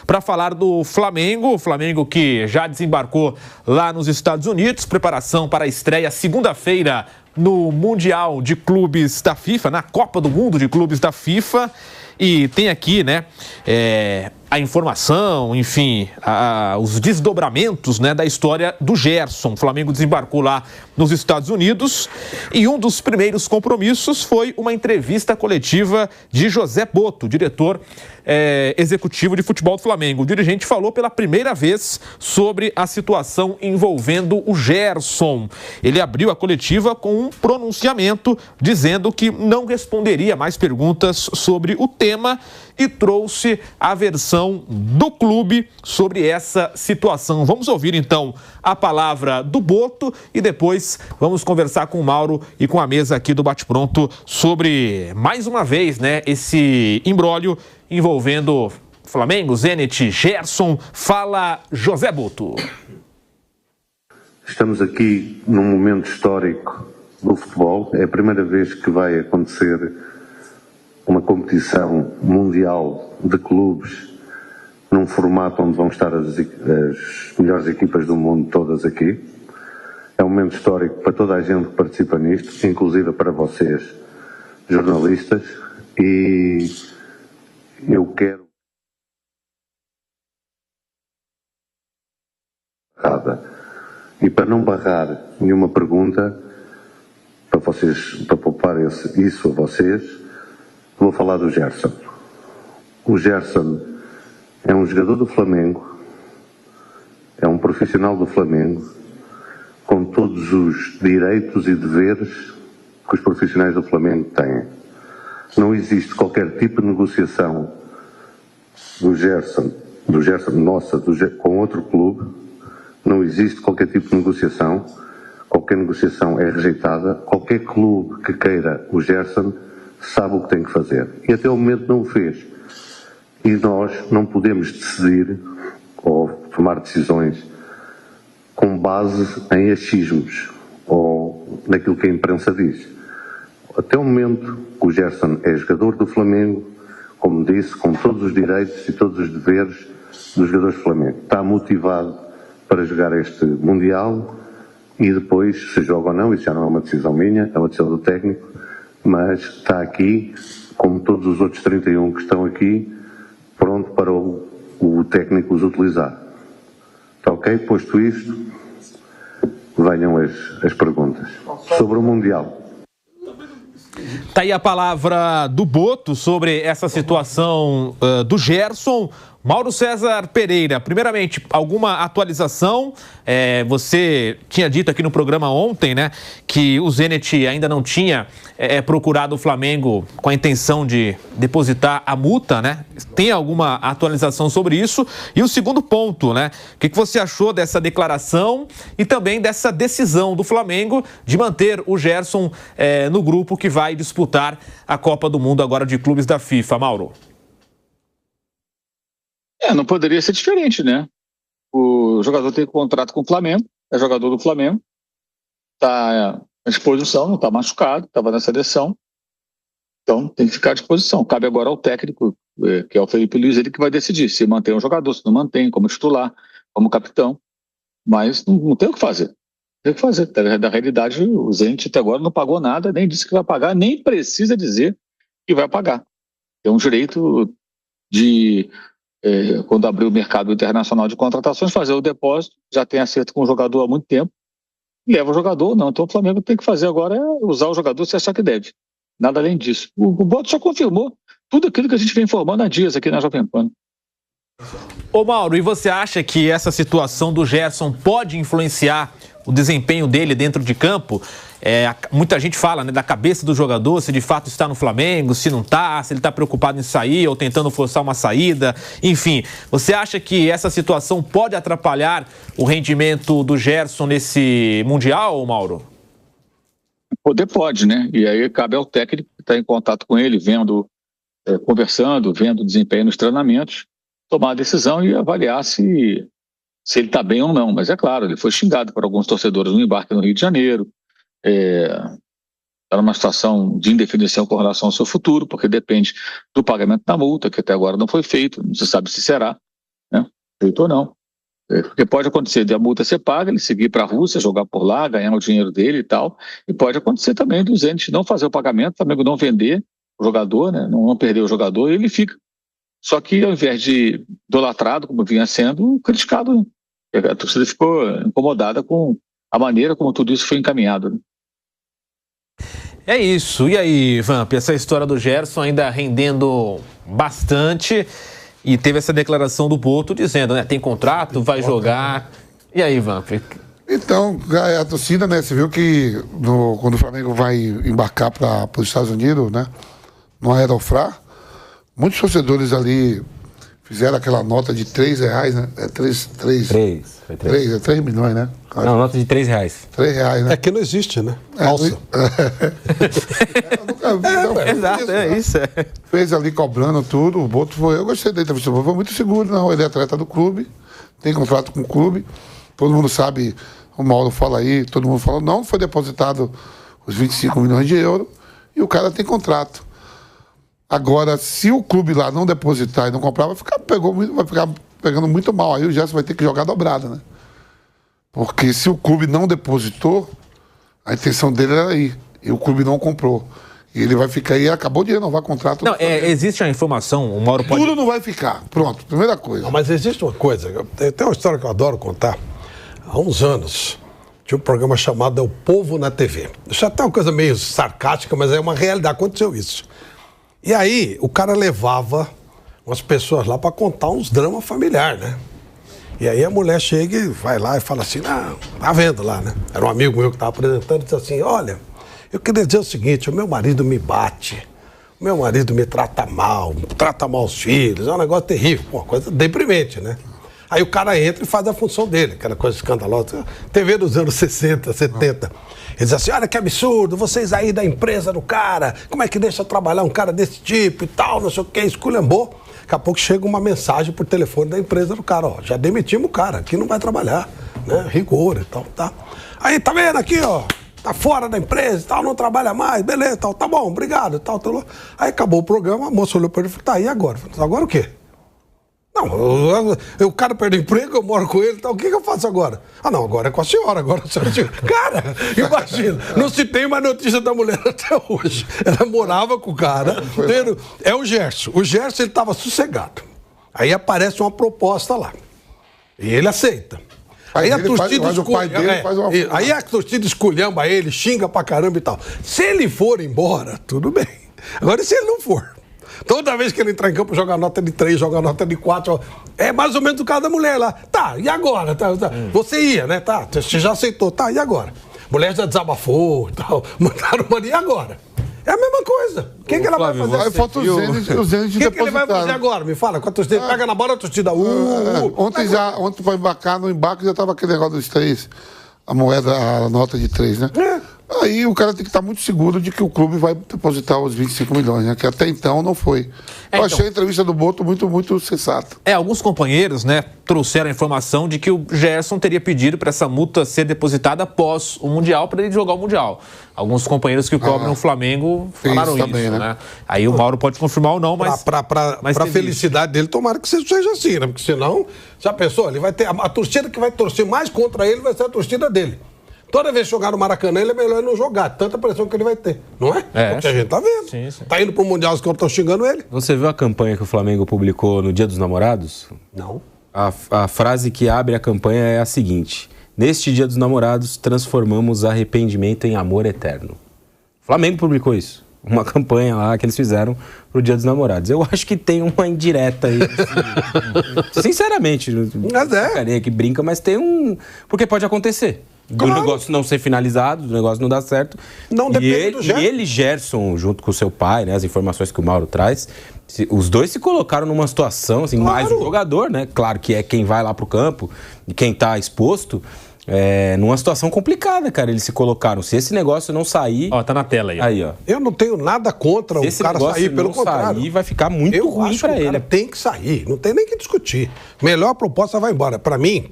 para falar do Flamengo. O Flamengo que já desembarcou lá nos Estados Unidos, preparação para a estreia segunda-feira no Mundial de Clubes da FIFA, na Copa do Mundo de Clubes da FIFA. E tem aqui, né, a informação, enfim, os desdobramentos, né, da história do Gerson. O Flamengo desembarcou lá nos Estados Unidos e um dos primeiros compromissos foi uma entrevista coletiva de José Botto, diretor executivo de futebol do Flamengo. O dirigente falou pela primeira vez sobre a situação envolvendo o Gerson. Ele abriu a coletiva com um pronunciamento dizendo que não responderia mais perguntas sobre o tema e trouxe a versão do clube sobre essa situação. Vamos ouvir então a palavra do Botto e depois vamos conversar com o Mauro e com a mesa aqui do Bate-Pronto sobre, mais uma vez, né, esse imbróglio envolvendo Flamengo, Zenit, Gerson. Fala José Botto. Estamos aqui num momento histórico do futebol. É a primeira vez que vai acontecer uma competição mundial de clubes num formato onde vão estar as melhores equipas do mundo todas aqui. É um momento histórico para toda a gente que participa nisto, inclusive para vocês, jornalistas, e eu quero e para não barrar nenhuma pergunta, para poupar isso a vocês, vou falar do Gerson. O Gerson é um jogador do Flamengo, é um profissional do Flamengo, com todos os direitos e deveres que os profissionais do Flamengo têm. Não existe qualquer tipo de negociação do Gerson nossa, com outro clube. Não existe qualquer tipo de negociação. Qualquer negociação é rejeitada. Qualquer clube que queira o Gerson sabe o que tem que fazer. E até o momento não o fez. E nós não podemos decidir ou tomar decisões com base em achismos ou naquilo que a imprensa diz. Até o momento, o Gerson é jogador do Flamengo, como disse, com todos os direitos e todos os deveres dos jogadores do Flamengo. Está motivado para jogar este Mundial e depois, se joga ou não, isso já não é uma decisão minha, é uma decisão do técnico, mas está aqui, como todos os outros 31 que estão aqui, pronto para o técnico os utilizar. Está ok? Posto isto, venham as perguntas sobre o Mundial. Tá aí a palavra do Botto sobre essa situação do Gerson. Mauro César Pereira, primeiramente, alguma atualização? Você tinha dito aqui no programa ontem, né, que o Zenit ainda não tinha procurado o Flamengo com a intenção de depositar a multa, né? Tem alguma atualização sobre isso? E o segundo ponto, né? O que você achou dessa declaração e também dessa decisão do Flamengo de manter o Gerson no grupo que vai disputar a Copa do Mundo agora de clubes da FIFA, Mauro? Não poderia ser diferente, né? O jogador tem contrato com o Flamengo, é jogador do Flamengo, está à disposição, não está machucado, estava na seleção, então tem que ficar à disposição. Cabe agora ao técnico, que é o Felipe Luiz, ele que vai decidir se mantém um jogador, se não mantém, como titular, como capitão, mas não tem o que fazer. Tem o que fazer. Da realidade, o Zenit até agora não pagou nada, nem disse que vai pagar, nem precisa dizer que vai pagar. Tem um direito de... quando abrir o mercado internacional de contratações, fazer o depósito, já tem acerto com o jogador há muito tempo, leva o jogador, não. Então o Flamengo tem que fazer agora é usar o jogador se achar que deve. Nada além disso. O Botto já confirmou tudo aquilo que a gente vem informando há dias aqui na Jovem Pan. Ô Mauro, e você acha que essa situação do Gerson pode influenciar o desempenho dele dentro de campo? Muita gente fala, né, da cabeça do jogador, se de fato está no Flamengo, se não está, se ele está preocupado em sair ou tentando forçar uma saída, enfim. Você acha que essa situação pode atrapalhar o rendimento do Gerson nesse Mundial, Mauro? Poder pode, né? E aí cabe ao técnico que está em contato com ele, conversando, vendo o desempenho nos treinamentos, tomar a decisão e avaliar se ele está bem ou não. Mas é claro, ele foi xingado por alguns torcedores no embarque no Rio de Janeiro, está numa situação de indefinição com relação ao seu futuro, porque depende do pagamento da multa, que até agora não foi feito, não se sabe se será. Acredito ou não. Porque pode acontecer de a multa ser paga, ele seguir para a Rússia, jogar por lá, ganhar o dinheiro dele e tal. E pode acontecer também do Zenit não fazer o pagamento, o Flamengo não vender o jogador, né? Não perder o jogador, e ele fica. Só que ao invés de idolatrado, como vinha sendo, criticado, né? A torcida ficou incomodada com a maneira como tudo isso foi encaminhado, né? É isso. E aí, Vamp, essa história do Gerson ainda rendendo bastante. E teve essa declaração do Boto dizendo, né? Tem contrato, vai jogar. E aí, Vamp? Então, a torcida, né? Você viu que quando o Flamengo vai embarcar para os Estados Unidos, né? No Aeroflá, muitos torcedores ali fizeram aquela nota de R$3, né? É 3 milhões, né? Não, nota de R$3. R$3, né? É que não existe, né? Falsa. Exato, é isso. Fez ali cobrando tudo, o Boto foi... Eu gostei da entrevista, foi muito seguro, não. Ele é atleta do clube, tem contrato com o clube, todo mundo sabe, o Mauro fala aí, todo mundo fala, não foi depositado os 25 milhões de euros e o cara tem contrato. Agora, se o clube lá não depositar e não comprar, vai ficar pegando muito mal. Aí o Gerson vai ter que jogar dobrada, né? Porque se o clube não depositou, a intenção dele era ir. E o clube não comprou. E ele vai ficar aí, acabou de renovar o contrato. Não, existe a informação, o Mauro pode... Tudo não vai ficar. Pronto, primeira coisa. Não, mas existe uma coisa, tem uma história que eu adoro contar. Há uns anos, tinha um programa chamado O Povo na TV. Isso é até uma coisa meio sarcástica, mas é uma realidade, aconteceu isso. E aí, o cara levava umas pessoas lá para contar uns dramas familiares, né? E aí a mulher chega e vai lá e fala assim, não, tá vendo lá, né? Era um amigo meu que estava apresentando e disse assim, olha, eu queria dizer o seguinte, o meu marido me bate, o meu marido me trata mal os filhos, é um negócio terrível, uma coisa deprimente, né? Aí o cara entra e faz a função dele, aquela coisa escandalosa, TV dos anos 60, 70. Ele diz assim, olha que absurdo, vocês aí da empresa do cara, como é que deixa trabalhar um cara desse tipo e tal, não sei o que, esculhambou. Daqui a pouco chega uma mensagem por telefone da empresa do cara, ó, já demitimos o cara, aqui não vai trabalhar, né, rigor e tal, tá. Aí, tá vendo aqui, ó, tá fora da empresa e tal, não trabalha mais, beleza, tal, tá bom, obrigado, tal, tal. Aí acabou o programa, a moça olhou pra ele e falou, tá, e agora? Falei, agora o quê? Não, o cara perdeu emprego, eu moro com ele, então o que eu faço agora? Ah, não, agora é com a senhora, agora a senhora... Cara, imagina, não se tem mais notícia da mulher até hoje. Ela morava com o cara, é o Gerson. O Gerson, ele estava sossegado. Aí aparece uma proposta lá. E ele aceita. Aí a torcida aí a torcida esculhamba ele, xinga pra caramba e tal. Se ele for embora, tudo bem. Agora, se ele não for... Toda vez que ele entrar em campo, joga nota de 3, joga nota de 4. É mais ou menos o caso da mulher lá. Tá, e agora? Tá. Você ia, né? Tá, você já aceitou. Tá, e agora? Mulher já desabafou e tal. Mandaram uma, e agora? É a mesma coisa. O que ela vai fazer? Aí falta o Zenit O que ele vai fazer agora? Me fala. Com a torcida, pega na bola, a torcida... Ontem para embarcar, no embarque já estava aquele negócio dos 3. A moeda, a nota de 3, né? Aí o cara tem que estar muito seguro de que o clube vai depositar os 25 milhões, né? Que até então não foi. Eu achei a entrevista do Boto muito sensata. Alguns companheiros, né, trouxeram a informação de que o Gerson teria pedido para essa multa ser depositada após o Mundial, para ele jogar o Mundial. Alguns companheiros que cobram o Flamengo falaram isso, também, né? Aí o Mauro pode confirmar ou não, mas... Pra felicidade dele, tomara que seja assim, né? Porque senão, já pensou? Ele vai ter... A torcida que vai torcer mais contra ele vai ser a torcida dele. Toda vez que jogar no Maracanã, ele é melhor não jogar. Tanta pressão que ele vai ter, não é? Porque a gente tá vendo. Sim. Tá indo pro Mundial, os caras estão xingando ele. Você viu a campanha que o Flamengo publicou no Dia dos Namorados? Não. A frase que abre a campanha é a seguinte: neste Dia dos Namorados, transformamos arrependimento em amor eterno. O Flamengo publicou isso. Uma campanha lá que eles fizeram pro Dia dos Namorados. Eu acho que tem uma indireta aí. Assim, sinceramente. Mas carinha que brinca, mas tem um... Porque pode acontecer. Do negócio não ser finalizado, do negócio não dar certo. Não depende do Gerson. E ele, Gerson, junto com o seu pai, né, as informações que o Mauro traz, os dois se colocaram numa situação, assim, mais o jogador, né? Claro que é quem vai lá pro campo e quem tá exposto, numa situação complicada, cara. Eles se colocaram. Se esse negócio não sair... Ó, tá na tela aí. Aí, ó. Eu não tenho nada contra o cara sair, pelo contrário. Sair, vai ficar muito ruim pra ele. O cara tem que sair, não tem nem que discutir. Melhor a proposta vai embora. Pra mim,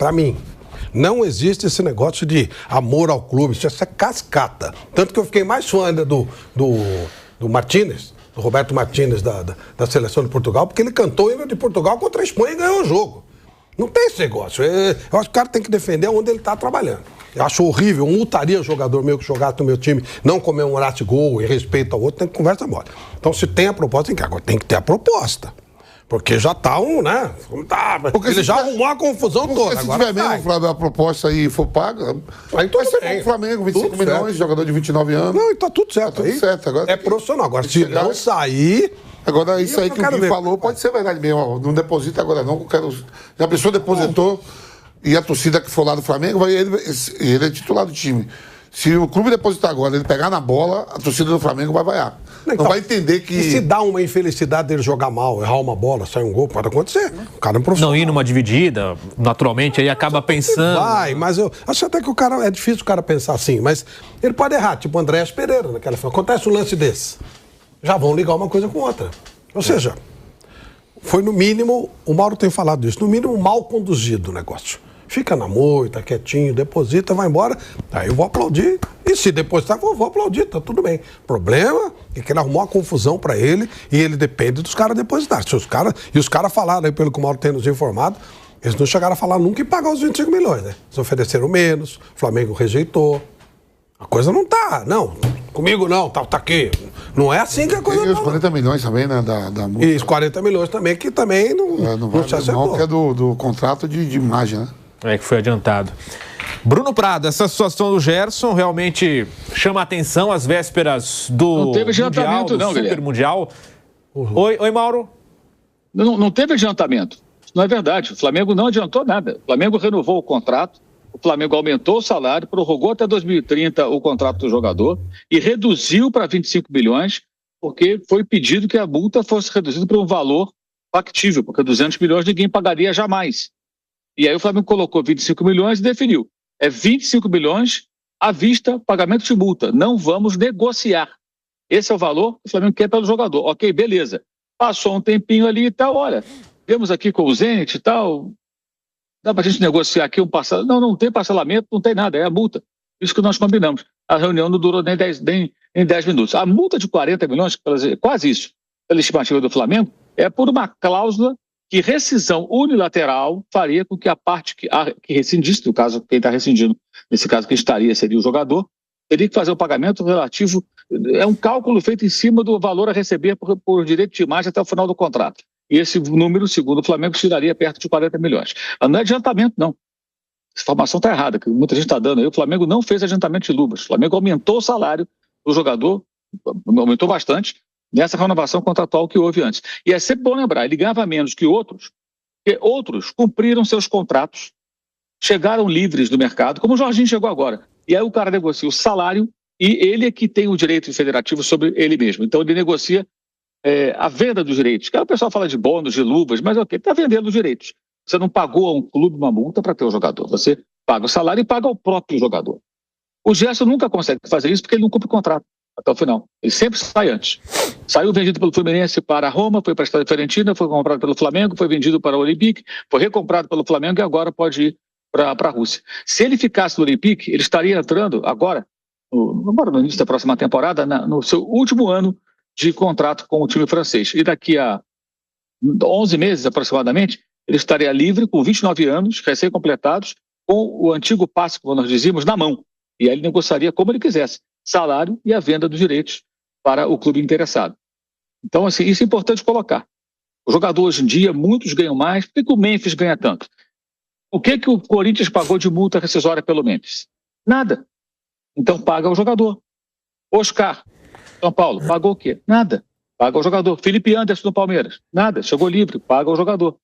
não existe esse negócio de amor ao clube, isso é cascata. Tanto que eu fiquei mais fã ainda do Martínez, do Roberto Martínez da seleção de Portugal, porque ele cantou o hino de Portugal contra a Espanha e ganhou o jogo. Não tem esse negócio. Eu acho que o cara tem que defender onde ele está trabalhando. Eu acho horrível, eu multaria jogador meu que jogasse no meu time, não comemorasse gol e respeito ao outro, tem que conversa embora. Então, se tem a proposta, agora tem que ter a proposta. Porque já tá né? Porque ele já arrumou a confusão toda. Se agora tiver mesmo, Flávio, a proposta aí for paga, aí vai ser bom o Flamengo, 25 milhões, certo. Jogador de 29 anos. Não, e tá tudo certo. Tá tudo certo. Agora é profissional. Agora, se não sair... Agora, isso aí que o Gui falou pode ser verdade mesmo. Ó, não deposita agora não. A pessoa depositou e a torcida que for lá do Flamengo, ele é titular do time. Se o clube depositar agora, ele pegar na bola, a torcida do Flamengo vai vaiar. Então, não vai entender que... E se dá uma infelicidade dele jogar mal, errar uma bola, sair um gol, pode acontecer. O cara é um profissional. Não ir numa dividida, naturalmente, aí acaba pensando... Vai, mas eu acho até que o cara... É difícil o cara pensar assim, mas ele pode errar, tipo o Andréas Pereira naquela final. Acontece um lance desse. Já vão ligar uma coisa com outra. Ou seja, foi no mínimo, o Mauro tem falado isso, no mínimo mal conduzido o negócio. Fica na moita, quietinho, deposita, vai embora, aí eu vou aplaudir. E se depositar, vou aplaudir, tá tudo bem. O problema é que ele arrumou uma confusão pra ele e ele depende dos caras depositarem. E os caras falaram aí, pelo que o Mauro tem nos informado, eles não chegaram a falar nunca em pagar os 25 milhões, né? Eles ofereceram menos, o Flamengo rejeitou. A coisa não tá, não. Comigo não, tá aqui. Não é assim que a coisa tá. E os 40 milhões também, né, da multa. E os 40 milhões também, que também não se acertou. Não, que é do contrato de imagem, né? É, que foi adiantado. Bruno Prado, essa situação do Gerson realmente chama a atenção às vésperas do não teve adiantamento, Mundial, do Super Mundial. Oi, Mauro? Não teve adiantamento. Isso não é verdade. O Flamengo não adiantou nada. O Flamengo renovou o contrato, o Flamengo aumentou o salário, prorrogou até 2030 o contrato do jogador e reduziu para 25 milhões, porque foi pedido que a multa fosse reduzida para um valor factível, porque 200 milhões ninguém pagaria jamais. E aí o Flamengo colocou 25 milhões e definiu. É 25 milhões à vista, pagamento de multa. Não vamos negociar. Esse é o valor que o Flamengo quer pelo jogador. Ok, beleza. Passou um tempinho ali e tal, olha, vemos aqui com o Zenit e tal, dá pra gente negociar aqui um parcelamento. Não tem parcelamento, não tem nada, é a multa. Isso que nós combinamos. A reunião não durou nem 10 minutos. A multa de 40 milhões, quase isso, pela estimativa do Flamengo, é por uma cláusula que rescisão unilateral faria com que a parte que rescindisse, no caso, quem está rescindindo, nesse caso quem seria o jogador, teria que fazer o pagamento relativo, é um cálculo feito em cima do valor a receber por direito de imagem até o final do contrato. E esse número, segundo o Flamengo, tiraria perto de 40 milhões. Mas não é adiantamento, não. Essa informação está errada, que muita gente está dando aí. O Flamengo não fez adiantamento de luvas. O Flamengo aumentou o salário do jogador, aumentou bastante, nessa renovação contratual que houve antes. E é sempre bom lembrar, ele ganhava menos que outros, porque outros cumpriram seus contratos, chegaram livres do mercado, como o Jorginho chegou agora. E aí o cara negocia o salário e ele é que tem o direito federativo sobre ele mesmo. Então ele negocia a venda dos direitos. Que aí o pessoal fala de bônus, de luvas, mas ok, está vendendo os direitos. Você não pagou a um clube uma multa para ter o jogador. Você paga o salário e paga ao próprio jogador. O Gerson nunca consegue fazer isso porque ele não cumpre o contrato até o final. Ele sempre sai antes. Saiu vendido pelo Fluminense para a Roma, foi para a Estrela Fiorentina, foi comprado pelo Flamengo, foi vendido para o Olympique, foi recomprado pelo Flamengo e agora pode ir para a Rússia. Se ele ficasse no Olympique, ele estaria entrando agora no início da próxima temporada, no seu último ano de contrato com o time francês. E daqui a 11 meses aproximadamente, ele estaria livre com 29 anos, recém-completados, com o antigo passe, como nós dizíamos, na mão. E aí ele negociaria como ele quisesse, salário e a venda dos direitos para o clube interessado. Então, assim, isso é importante colocar. O jogador hoje em dia, muitos ganham mais. Por que o Memphis ganha tanto? O que o Corinthians pagou de multa rescisória pelo Memphis? Nada. Então paga o jogador. Oscar, São Paulo, pagou o quê? Nada. Paga o jogador. Felipe Anderson do Palmeiras? Nada. Chegou livre, paga o jogador.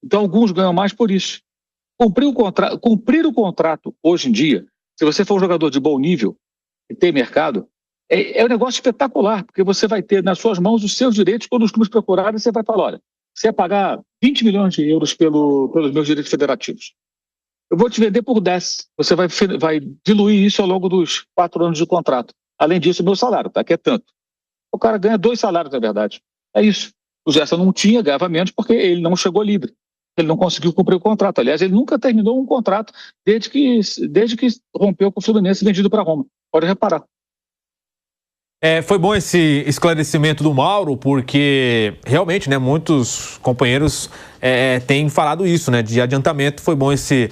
Então alguns ganham mais por isso. Cumprir o contrato hoje em dia, se você for um jogador de bom nível e tem mercado, é um negócio espetacular, porque você vai ter nas suas mãos os seus direitos. Quando os clubes procurarem, você vai falar, olha, você vai pagar 20 milhões de euros pelos meus direitos federativos. Eu vou te vender por 10. Você vai diluir isso ao longo dos 4 anos de contrato. Além disso, o meu salário, tá? Que é tanto. O cara ganha 2 salários, na verdade. É isso. O Gerson não tinha, ganhava menos, porque ele não chegou livre. Ele não conseguiu cumprir o contrato. Aliás, ele nunca terminou um contrato desde que rompeu com o Fluminense vendido para Roma. Pode reparar. Foi bom esse esclarecimento do Mauro, porque realmente, né, muitos companheiros têm falado isso, né, de adiantamento. Foi bom esse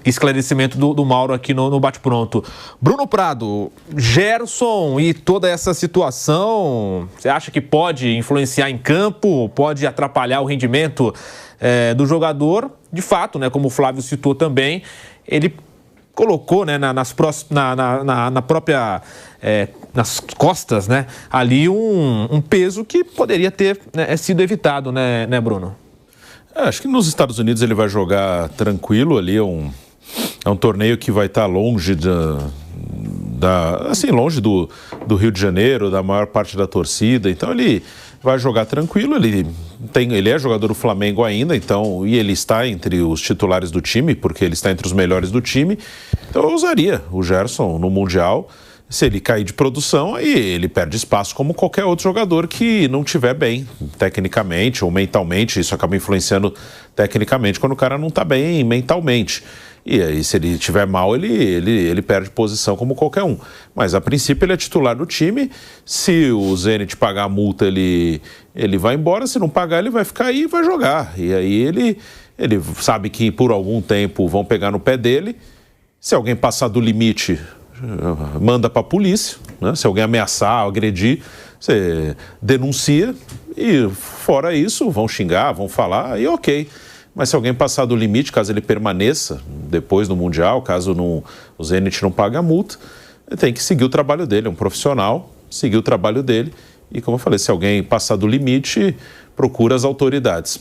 esclarecimento do Mauro aqui no Bate-Pronto. Bruno Prado, Gerson e toda essa situação, você acha que pode influenciar em campo, pode atrapalhar o rendimento do jogador? De fato, né, como o Flávio citou também, ele colocou, né, nas costas, né, ali um peso que poderia ter, né, sido evitado, né, Bruno? Acho que nos Estados Unidos ele vai jogar tranquilo ali, é um torneio que vai estar longe longe do Rio de Janeiro, da maior parte da torcida, então ele vai jogar tranquilo, ele é jogador do Flamengo ainda, então, e ele está entre os titulares do time, porque ele está entre os melhores do time, então eu usaria o Gerson no Mundial. Se ele cair de produção, aí ele perde espaço como qualquer outro jogador que não estiver bem, tecnicamente ou mentalmente. Isso acaba influenciando tecnicamente quando o cara não está bem mentalmente. E aí, se ele estiver mal, ele perde posição como qualquer um. Mas, a princípio, ele é titular do time. Se o Zenit pagar a multa, ele vai embora. Se não pagar, ele vai ficar aí e vai jogar. E aí, ele sabe que por algum tempo vão pegar no pé dele. Se alguém passar do limite, manda para a polícia, né? Se alguém ameaçar, agredir, você denuncia e fora isso, vão xingar, vão falar e ok. Mas se alguém passar do limite, caso ele permaneça depois no Mundial, caso o Zenit não pague a multa, ele tem que seguir o trabalho dele, é um profissional, seguir o trabalho dele e, como eu falei, se alguém passar do limite, procura as autoridades.